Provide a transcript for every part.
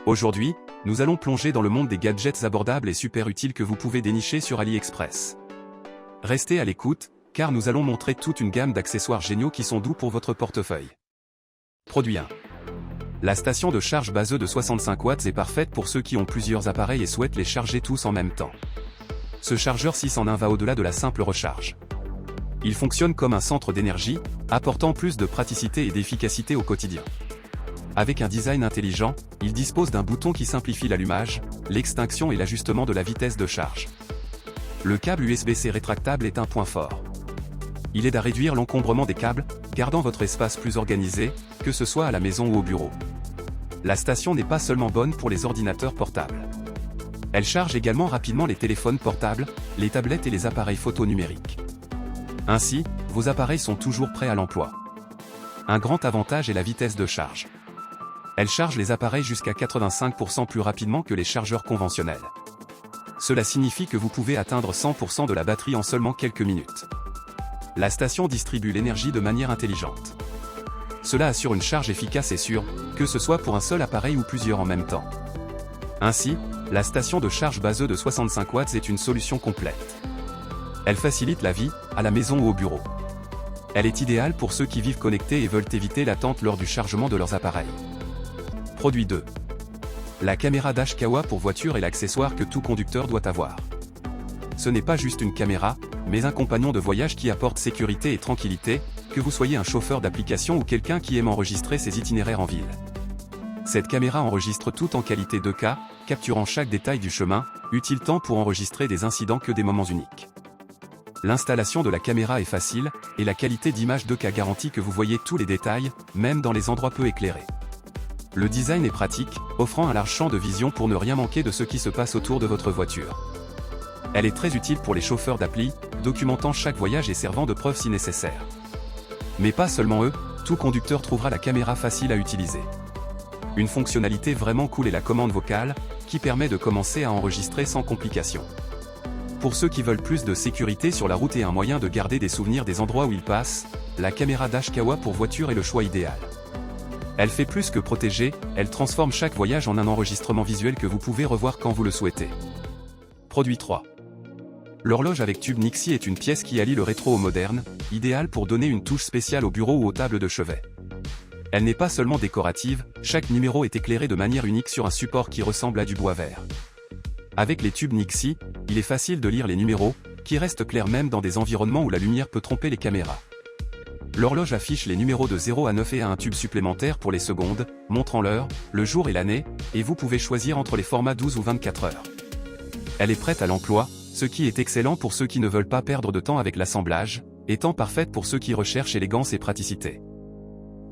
Aujourd'hui, nous allons plonger dans le monde des gadgets abordables et super utiles que vous pouvez dénicher sur AliExpress. Restez à l'écoute, car nous allons montrer toute une gamme d'accessoires géniaux qui sont doux pour votre portefeuille. Produit 1. La station de charge baseux de 65 watts est parfaite pour ceux qui ont plusieurs appareils et souhaitent les charger tous en même temps. Ce chargeur 6 en 1 va au-delà de la simple recharge. Il fonctionne comme un centre d'énergie, apportant plus de praticité et d'efficacité au quotidien. Avec un design intelligent, il dispose d'un bouton qui simplifie l'allumage, l'extinction et l'ajustement de la vitesse de charge. Le câble USB-C rétractable est un point fort. Il aide à réduire l'encombrement des câbles, gardant votre espace plus organisé, que ce soit à la maison ou au bureau. La station n'est pas seulement bonne pour les ordinateurs portables. Elle charge également rapidement les téléphones portables, les tablettes et les appareils photo numériques. Ainsi, vos appareils sont toujours prêts à l'emploi. Un grand avantage est la vitesse de charge. Elle charge les appareils jusqu'à 85% plus rapidement que les chargeurs conventionnels. Cela signifie que vous pouvez atteindre 100% de la batterie en seulement quelques minutes. La station distribue l'énergie de manière intelligente. Cela assure une charge efficace et sûre, que ce soit pour un seul appareil ou plusieurs en même temps. Ainsi, la station de charge baseux de 65 watts est une solution complète. Elle facilite la vie, à la maison ou au bureau. Elle est idéale pour ceux qui vivent connectés et veulent éviter l'attente lors du chargement de leurs appareils. Produit 2. La caméra dash Kawa pour voiture est l'accessoire que tout conducteur doit avoir. Ce n'est pas juste une caméra, mais un compagnon de voyage qui apporte sécurité et tranquillité, que vous soyez un chauffeur d'application ou quelqu'un qui aime enregistrer ses itinéraires en ville. Cette caméra enregistre tout en qualité 2K, capturant chaque détail du chemin, utile tant pour enregistrer des incidents que des moments uniques. L'installation de la caméra est facile, et la qualité d'image 2K garantit que vous voyez tous les détails, même dans les endroits peu éclairés. Le design est pratique, offrant un large champ de vision pour ne rien manquer de ce qui se passe autour de votre voiture. Elle est très utile pour les chauffeurs d'appli, documentant chaque voyage et servant de preuve si nécessaire. Mais pas seulement eux, tout conducteur trouvera la caméra facile à utiliser. Une fonctionnalité vraiment cool est la commande vocale, qui permet de commencer à enregistrer sans complication. Pour ceux qui veulent plus de sécurité sur la route et un moyen de garder des souvenirs des endroits où ils passent, la caméra dash Kawa pour voiture est le choix idéal. Elle fait plus que protéger, elle transforme chaque voyage en un enregistrement visuel que vous pouvez revoir quand vous le souhaitez. Produit 3. L'horloge avec tube Nixie est une pièce qui allie le rétro au moderne, idéale pour donner une touche spéciale au bureau ou aux tables de chevet. Elle n'est pas seulement décorative, chaque numéro est éclairé de manière unique sur un support qui ressemble à du bois vert. Avec les tubes Nixie, il est facile de lire les numéros, qui restent clairs même dans des environnements où la lumière peut tromper les caméras. L'horloge affiche les numéros de 0 à 9 et a un tube supplémentaire pour les secondes, montrant l'heure, le jour et l'année, et vous pouvez choisir entre les formats 12 ou 24 heures. Elle est prête à l'emploi, ce qui est excellent pour ceux qui ne veulent pas perdre de temps avec l'assemblage, étant parfaite pour ceux qui recherchent élégance et praticité.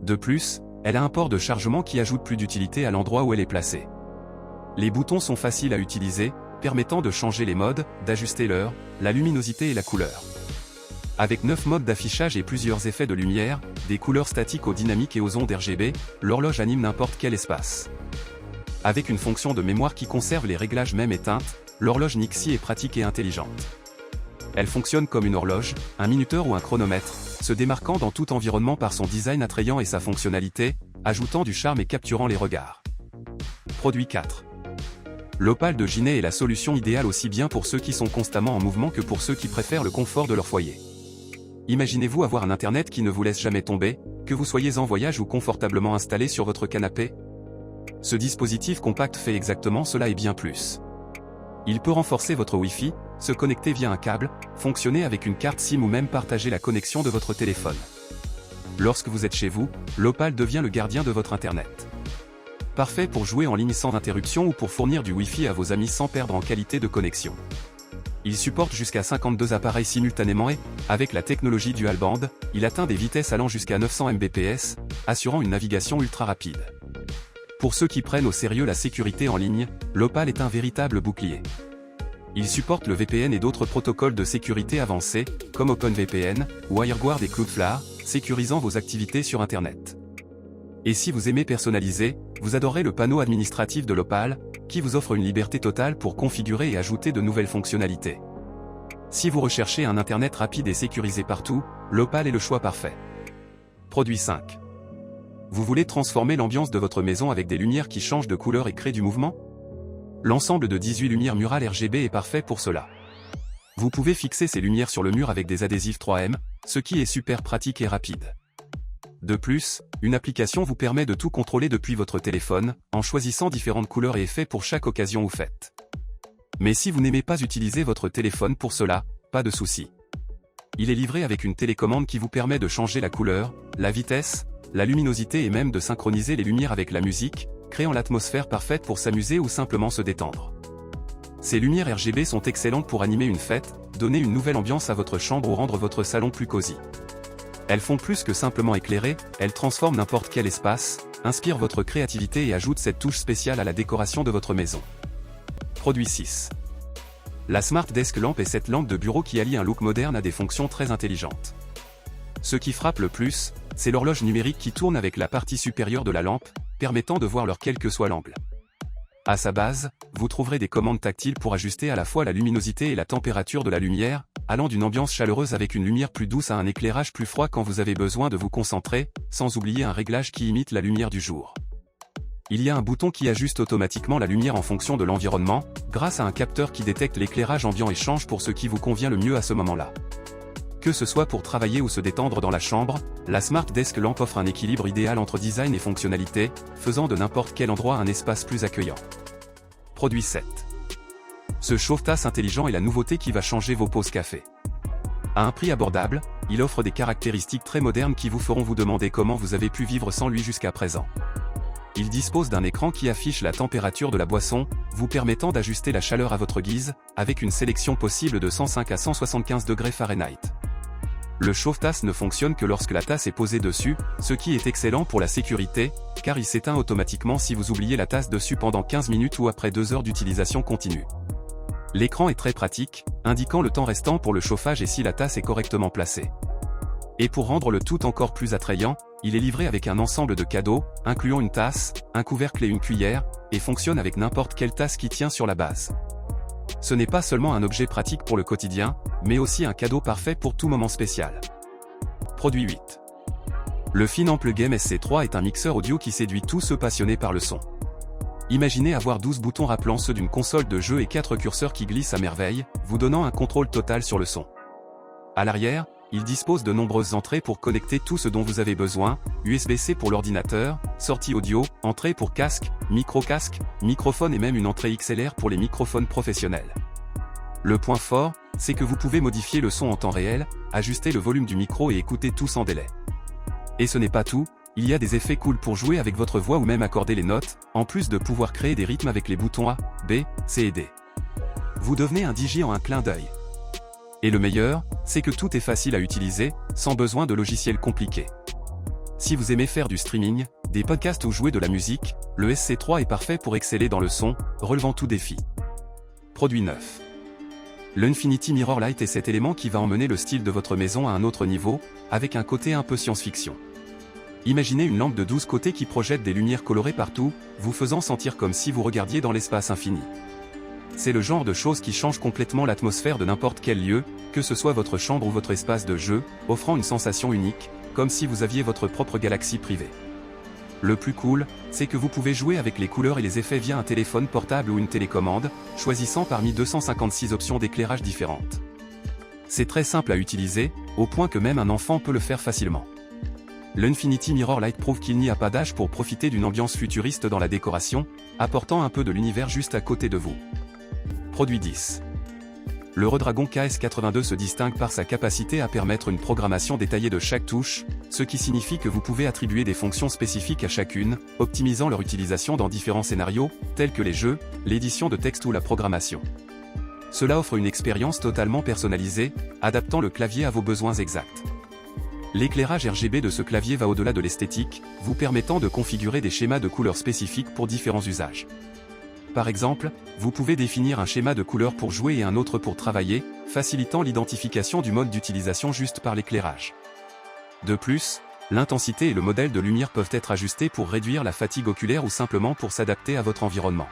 De plus, elle a un port de chargement qui ajoute plus d'utilité à l'endroit où elle est placée. Les boutons sont faciles à utiliser, permettant de changer les modes, d'ajuster l'heure, la luminosité et la couleur. Avec 9 modes d'affichage et plusieurs effets de lumière, des couleurs statiques aux dynamiques et aux ondes RGB, l'horloge anime n'importe quel espace. Avec une fonction de mémoire qui conserve les réglages même éteintes, l'horloge Nixie est pratique et intelligente. Elle fonctionne comme une horloge, un minuteur ou un chronomètre, se démarquant dans tout environnement par son design attrayant et sa fonctionnalité, ajoutant du charme et capturant les regards. Produit 4. L'Opal de Ginet est la solution idéale aussi bien pour ceux qui sont constamment en mouvement que pour ceux qui préfèrent le confort de leur foyer. Imaginez-vous avoir un internet qui ne vous laisse jamais tomber, que vous soyez en voyage ou confortablement installé sur votre canapé. Ce dispositif compact fait exactement cela et bien plus. Il peut renforcer votre Wi-Fi, se connecter via un câble, fonctionner avec une carte SIM ou même partager la connexion de votre téléphone. Lorsque vous êtes chez vous, l'Opal devient le gardien de votre internet. Parfait pour jouer en ligne sans interruption ou pour fournir du Wi-Fi à vos amis sans perdre en qualité de connexion. Il supporte jusqu'à 52 appareils simultanément et, avec la technologie Dual Band, il atteint des vitesses allant jusqu'à 900 Mbps, assurant une navigation ultra rapide. Pour ceux qui prennent au sérieux la sécurité en ligne, l'Opal est un véritable bouclier. Il supporte le VPN et d'autres protocoles de sécurité avancés, comme OpenVPN, WireGuard et Cloudflare, sécurisant vos activités sur Internet. Et si vous aimez personnaliser, vous adorez le panneau administratif de l'Opal, qui vous offre une liberté totale pour configurer et ajouter de nouvelles fonctionnalités. Si vous recherchez un Internet rapide et sécurisé partout, l'Opal est le choix parfait. Produit 5. Vous voulez transformer l'ambiance de votre maison avec des lumières qui changent de couleur et créent du mouvement? L'ensemble de 18 lumières murales RGB est parfait pour cela. Vous pouvez fixer ces lumières sur le mur avec des adhésifs 3M, ce qui est super pratique et rapide. De plus, une application vous permet de tout contrôler depuis votre téléphone, en choisissant différentes couleurs et effets pour chaque occasion ou fête. Mais si vous n'aimez pas utiliser votre téléphone pour cela, pas de souci. Il est livré avec une télécommande qui vous permet de changer la couleur, la vitesse, la luminosité et même de synchroniser les lumières avec la musique, créant l'atmosphère parfaite pour s'amuser ou simplement se détendre. Ces lumières RGB sont excellentes pour animer une fête, donner une nouvelle ambiance à votre chambre ou rendre votre salon plus cosy. Elles font plus que simplement éclairer, elles transforment n'importe quel espace, inspirent votre créativité et ajoutent cette touche spéciale à la décoration de votre maison. Produit 6. La Smart Desk Lamp est cette lampe de bureau qui allie un look moderne à des fonctions très intelligentes. Ce qui frappe le plus, c'est l'horloge numérique qui tourne avec la partie supérieure de la lampe, permettant de voir l'heure quel que soit l'angle. À sa base, vous trouverez des commandes tactiles pour ajuster à la fois la luminosité et la température de la lumière, allant d'une ambiance chaleureuse avec une lumière plus douce à un éclairage plus froid quand vous avez besoin de vous concentrer, sans oublier un réglage qui imite la lumière du jour. Il y a un bouton qui ajuste automatiquement la lumière en fonction de l'environnement, grâce à un capteur qui détecte l'éclairage ambiant et change pour ce qui vous convient le mieux à ce moment-là. Que ce soit pour travailler ou se détendre dans la chambre, la Smart Desk Lamp offre un équilibre idéal entre design et fonctionnalité, faisant de n'importe quel endroit un espace plus accueillant. Produit 7. Ce chauffe-tasse intelligent est la nouveauté qui va changer vos pauses café. À un prix abordable, il offre des caractéristiques très modernes qui vous feront vous demander comment vous avez pu vivre sans lui jusqu'à présent. Il dispose d'un écran qui affiche la température de la boisson, vous permettant d'ajuster la chaleur à votre guise, avec une sélection possible de 105 à 175 degrés Fahrenheit. Le chauffe-tasse ne fonctionne que lorsque la tasse est posée dessus, ce qui est excellent pour la sécurité, car il s'éteint automatiquement si vous oubliez la tasse dessus pendant 15 minutes ou après 2 heures d'utilisation continue. L'écran est très pratique, indiquant le temps restant pour le chauffage et si la tasse est correctement placée. Et pour rendre le tout encore plus attrayant, il est livré avec un ensemble de cadeaux, incluant une tasse, un couvercle et une cuillère, et fonctionne avec n'importe quelle tasse qui tient sur la base. Ce n'est pas seulement un objet pratique pour le quotidien, mais aussi un cadeau parfait pour tout moment spécial. Produit 8. Le Finample Game SC3 est un mixeur audio qui séduit tous ceux passionnés par le son. Imaginez avoir 12 boutons rappelant ceux d'une console de jeu et 4 curseurs qui glissent à merveille, vous donnant un contrôle total sur le son. À l'arrière, il dispose de nombreuses entrées pour connecter tout ce dont vous avez besoin, USB-C pour l'ordinateur, sortie audio, entrée pour casque, micro-casque, microphone et même une entrée XLR pour les microphones professionnels. Le point fort, c'est que vous pouvez modifier le son en temps réel, ajuster le volume du micro et écouter tout sans délai. Et ce n'est pas tout, il y a des effets cool pour jouer avec votre voix ou même accorder les notes, en plus de pouvoir créer des rythmes avec les boutons A, B, C et D. Vous devenez un DJ en un clin d'œil. Et le meilleur, c'est que tout est facile à utiliser, sans besoin de logiciels compliqués. Si vous aimez faire du streaming, des podcasts ou jouer de la musique, le SC3 est parfait pour exceller dans le son, relevant tout défi. Produit 9. L'Infinity Mirror Light est cet élément qui va emmener le style de votre maison à un autre niveau, avec un côté un peu science-fiction. Imaginez une lampe de 12 côtés qui projette des lumières colorées partout, vous faisant sentir comme si vous regardiez dans l'espace infini. C'est le genre de choses qui change complètement l'atmosphère de n'importe quel lieu, que ce soit votre chambre ou votre espace de jeu, offrant une sensation unique, comme si vous aviez votre propre galaxie privée. Le plus cool, c'est que vous pouvez jouer avec les couleurs et les effets via un téléphone portable ou une télécommande, choisissant parmi 256 options d'éclairage différentes. C'est très simple à utiliser, au point que même un enfant peut le faire facilement. L'Infinity Mirror Light prouve qu'il n'y a pas d'âge pour profiter d'une ambiance futuriste dans la décoration, apportant un peu de l'univers juste à côté de vous. Produit 10. Le Redragon KS82 se distingue par sa capacité à permettre une programmation détaillée de chaque touche, ce qui signifie que vous pouvez attribuer des fonctions spécifiques à chacune, optimisant leur utilisation dans différents scénarios, tels que les jeux, l'édition de texte ou la programmation. Cela offre une expérience totalement personnalisée, adaptant le clavier à vos besoins exacts. L'éclairage RGB de ce clavier va au-delà de l'esthétique, vous permettant de configurer des schémas de couleurs spécifiques pour différents usages. Par exemple, vous pouvez définir un schéma de couleurs pour jouer et un autre pour travailler, facilitant l'identification du mode d'utilisation juste par l'éclairage. De plus, l'intensité et le modèle de lumière peuvent être ajustés pour réduire la fatigue oculaire ou simplement pour s'adapter à votre environnement.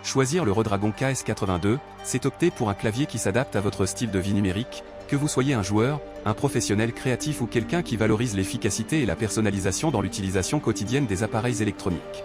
Choisir le Redragon KS82, c'est opter pour un clavier qui s'adapte à votre style de vie numérique, Que vous soyez un joueur, un professionnel créatif ou quelqu'un qui valorise l'efficacité et la personnalisation dans l'utilisation quotidienne des appareils électroniques.